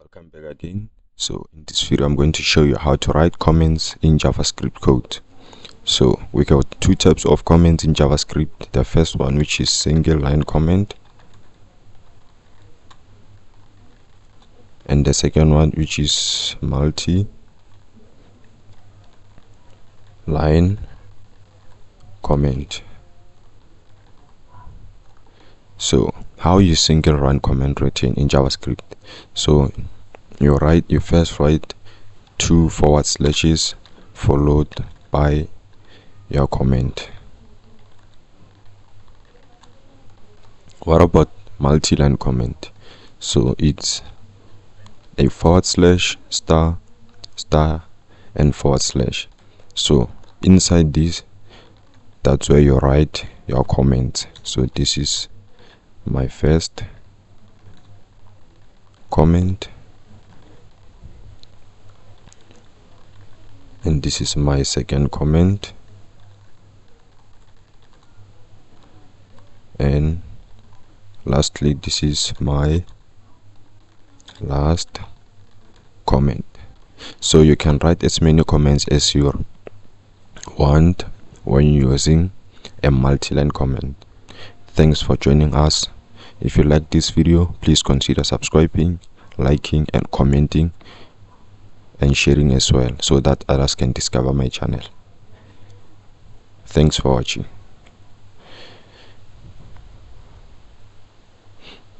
Welcome back again. So in this video I'm going to show you how to write comments in JavaScript code. So we got two types of comments in JavaScript. The first one, which is single line comment, and the second one, which is multi line comment. So how you single line comment written in JavaScript? So you first write two forward slashes followed by your comment. What about multi-line comment? So it's a forward slash, star, star, and forward slash. So inside this, that's where you write your comment. So this is my first comment, and this is my second comment, and lastly this is my last comment. So you can write as many comments as you want when using a multi-line comment. Thanks for joining us. If you like this video, please consider subscribing, liking, and commenting, and sharing as well, so that others can discover my channel. Thanks for watching.